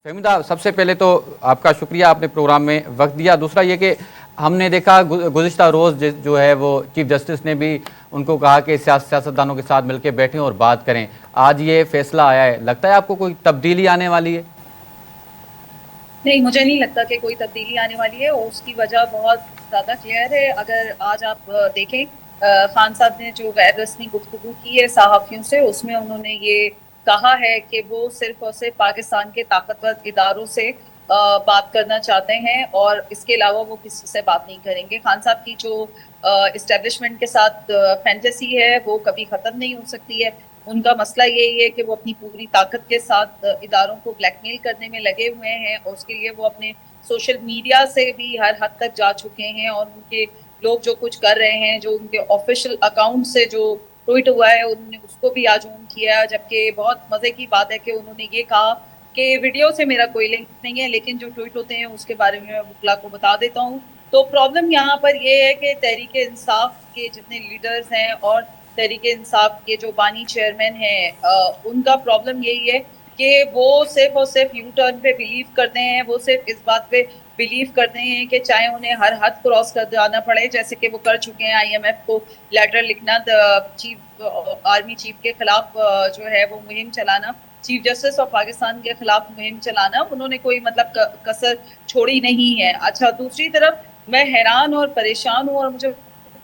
फ़हमीदा, सबसे पहले तो आपका शुक्रिया, आपने प्रोग्राम में वक़्त दिया। दूसरा ये कि हमने देखा गुज़िश्ता रोज़ जो है वो चीफ़ जस्टिस ने भी उनको कहा कि सियासतदानों के साथ मिलकर बैठें और बात करें। आज ये फ़ैसला आया है, लगता है आपको कोई तब्दीली आने वाली है? नहीं, मुझे नहीं लगता कि कोई तब्दीली आने वाली है और उसकी वजह बहुत ज़्यादा क्लियर है। अगर आज आप देखें, खान साहब ने जो गैर रस्मी गुफ्तगू की है सहाफ़ियों से, उसमें उन्होंने ये कहा है कि वो सिर्फ और सिर्फ पाकिस्तान के ताकतवर इदारों से बात करना चाहते हैं और इसके अलावा वो किसी से बात नहीं करेंगे। खान साहब की जो इस्टेब्लिशमेंट के साथ फैंटेसी है वो कभी ख़त्म नहीं हो सकती है। उनका मसला यही है कि वो अपनी पूरी ताकत के साथ इदारों को ब्लैकमेल करने में लगे हुए हैं और उसके लिए वो अपने सोशल मीडिया से भी हर हद तक जा चुके हैं और उनके लोग जो कुछ कर रहे हैं, जो उनके ऑफिशियल अकाउंट से जो ट्वीट हुआ है, उन्होंने उसको भी आज ऑन किया। जबकि बहुत मजे की बात है कि उन्होंने ये कहा कि वीडियो से मेरा कोई लिंक नहीं है, लेकिन जो ट्वीट होते हैं उसके बारे में मैं बुकला को बता देता हूँ। तो प्रॉब्लम यहाँ पर ये है कि तहरीक इंसाफ के जितने लीडर्स हैं और तहरीक इंसाफ के जो बानी चेयरमैन हैं, उनका प्रॉब्लम यही है कि वो सिर्फ और सिर्फ यू टर्न पे बिलीव करते हैं। वो सिर्फ इस बात पे बिलीव करते हैं कि चाहे उन्हें हर हद क्रॉस कर जाना पड़े, जैसे कि वो कर चुके हैं, आईएमएफ को लेटर लिखना, चीफ आर्मी चीफ के खिलाफ जो है वो मुहिम चलाना, चीफ जस्टिस ऑफ पाकिस्तान के खिलाफ मुहिम चलाना, उन्होंने कोई मतलब कसर छोड़ी नहीं है। अच्छा, दूसरी तरफ मैं हैरान और परेशान हूँ और मुझे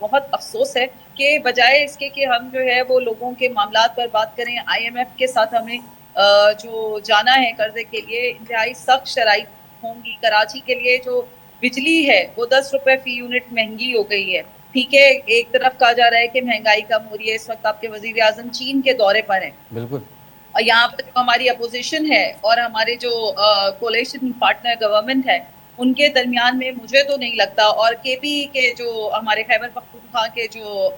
बहुत अफसोस है कि बजाय इसके कि हम जो है वो लोगों के मामलात पर बात करें, आईएमएफ के साथ हमें जो जाना है कर्जे के लिए, इंतहाई सख्त शराइत होंगी। कराची के लिए जो बिजली है वो 10 रुपए फी यूनिट महंगी हो गई है। ठीक है, एक तरफ कहा जा रहा है कि महंगाई कम हो रही है, इस वक्त आपके वजीर आजम चीन के दौरे पर है बिल्कुल। और यहाँ पर जो हमारी अपोजिशन है और हमारे जो कोलेशन पार्टनर गवर्नमेंट है, उनके दरमियान में मुझे तो नहीं लगता, और केपी के जो हमारे खैबर पख्तूनख्वा के जो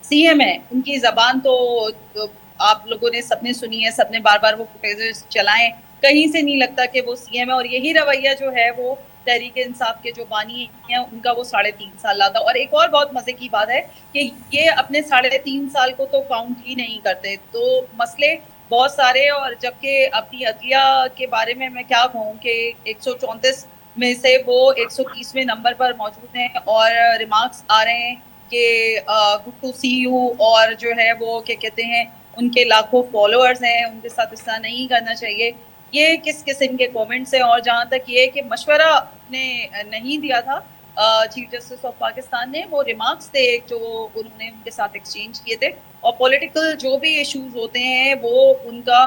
सीएम है, उनकी जबान तो आप लोगों ने सबने सुनी है, सबने बार बार वो फुटेजेस चलाए, कहीं से नहीं लगता कि वो सीएम है। और यही रवैया जो है वो तहरीक इंसाफ के जो बानी है उनका वो 3.5 साल लाता। और एक और बहुत मजे की बात है कि ये अपने 3.5 साल को तो काउंट ही नहीं करते। तो मसले बहुत सारे, और जबकि अपनी अदलिया के बारे में मैं क्या कहूँ कि 134 में से वो 130वें नंबर पर मौजूद हैं और रिमार्क्स आ रहे हैं कि गुड टू सी यू, और जो है वो क्या कहते हैं, उनके लाखों फॉलोअर्स हैं, उनके साथ इस तरह नहीं करना चाहिए। ये किस किस्म के कमेंट्स हैं। और जहां तक ये कि मशवरा ने नहीं दिया था चीफ जस्टिस ऑफ पाकिस्तान ने, वो रिमार्क्स थे जो उन्होंने उनके साथ एक्सचेंज किए थे। और पॉलिटिकल जो भी इश्यूज होते हैं वो उनका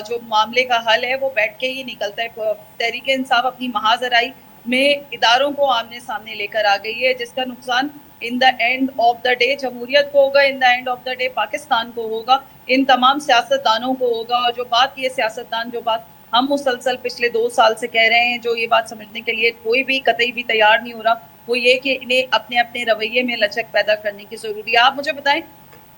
जो मामले का हल है वो बैठ के ही निकलता है। तहरीक इंसाफ अपनी महाजराई में इदारों को आमने सामने लेकर आ गई है, जिसका नुकसान in the end of the day जमहूरियत को होगा, in the end of the day Pakistan को होगा, इन तमाम सियासतदानों को होगा। और जो बात ये सियासतदान, जो बात हम मुसलसल पिछले 2 साल से कह रहे हैं, जो ये बात समझने के लिए कोई भी कतई भी तैयार नहीं हो रहा, वो ये कि इन्हें अपने अपने रवैये में लचक पैदा करने की जरूरी है। आप मुझे बताएं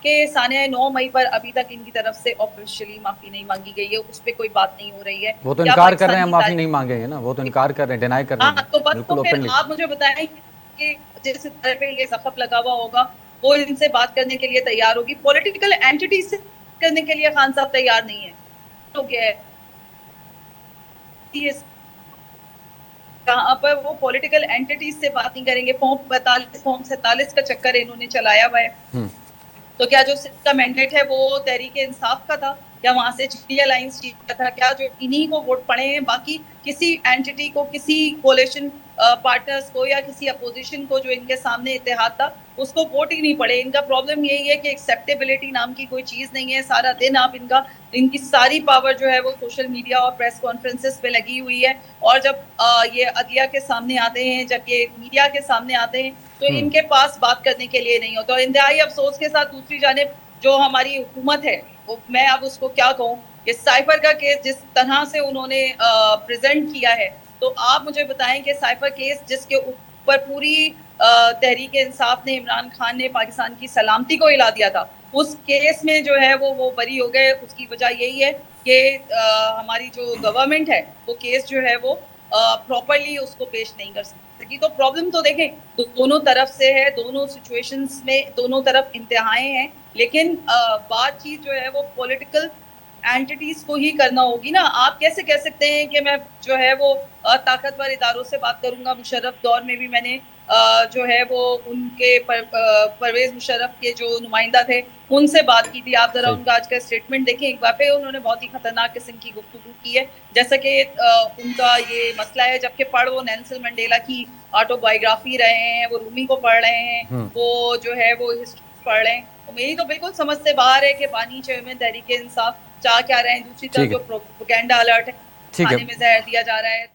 कि सानिया 9 मई पर अभी तक इनकी तरफ से ऑफिशियली माफी नहीं मांगी गई है, उस पर कोई बात नहीं हो रही है। वो तो क्या इनकार कर रहे पाकिस्तान हैं, हम की माफ़ी नहीं तारीख? मांगेंगे ना, वो तो इनकार कर रहे हैं, डिनाई कर रहे हाँ, हैं, तो बस, तो बिल्कुल फिर ओपनली। आप मुझे बताएं कि जिस तरह पे ये सखत लगा हुआ होगा, वो इनसे बात करने के लिए तैयार होगी, पॉलिटिकल एंटिटी से करने के लिए खान साहब तैयार नहीं है। तो क्या है, जहां पर वो पॉलिटिकल एंटिटीज से बात नहीं करेंगे। फॉर्म 42, फॉर्म 47 का चक्कर इन्होंने चलाया हुआ है। तो क्या जो सिंध का मैंडेट है वो तहरीक इंसाफ का था? क्या वहां से जीडी अलायंस जीता था? क्या जो इन्हीं को वोट पड़े हैं, बाकी किसी एंटिटी को, किसी कोलेशन पार्टनर्स को या किसी अपोजिशन को जो इनके सामने इत्तेहाद था, उसको वोट ही नहीं पड़े? इनका प्रॉब्लम यही है कि एक्सेप्टेबिलिटी नाम की कोई चीज नहीं है। सारा दिन आप इनकी सारी पावर जो है वो सोशल मीडिया और प्रेस कॉन्फ्रेंसेस पे लगी हुई है। और जब ये अदलिया के सामने आते हैं, जब ये मीडिया के सामने आते हैं, तो इनके पास बात करने के लिए नहीं होता। और इंतहाई अफसोस के साथ दूसरी जानिब जो हमारी हुकूमत है, वो मैं अब उसको क्या कहूँ, कि साइफर का केस जिस तरह से उन्होंने प्रेजेंट किया है, तो आप मुझे बताएं कि साइफर केस जिसके ऊपर पूरी तहरीक इंसाफ ने, इमरान खान ने पाकिस्तान की सलामती को हिला दिया था, उस केस में जो है वो बरी हो गए। उसकी वजह यही है कि हमारी जो गवर्नमेंट है वो केस जो है वो प्रॉपरली उसको पेश नहीं कर सकी। तो प्रॉब्लम तो देखें दोनों तरफ से है, दोनों सिचुएशंस में दोनों तरफ इंतहाएं हैं, लेकिन बातचीत जो है वो पॉलिटिकल एंटिटीज को ही करना होगी ना। आप कैसे कह सकते हैं कि मैं जो है वो ताकतवर इदारों से बात करूंगा। मुशर्रफ दौर में भी मैंने जो है वो उनके परवेज मुशर्रफ के जो नुमाइंदा थे उनसे बात की थी। आप जरा सही। उनका आज का स्टेटमेंट देखें एक बार पे, उन्होंने बहुत ही खतरनाक किस्म की गुफ्तगू की है। जैसा कि उनका ये मसला है, जबकि पढ़ वो नेल्सन मंडेला की ऑटोबायोग्राफी रहे हैं, वो रूमी को पढ़ रहे हैं, वो जो है वो हिस्ट्री पढ़ रहे हैं। तो मेरी तो बिल्कुल समझ से बाहर है कि बानी चेयरमैन तहरीक इंसाफ चाह क्या रहे हैं। दूसरी तरफ ठीक है, जो प्रोपेगेंडा अलर्ट है, ठीक है। खाने में जहर दिया जा रहा है।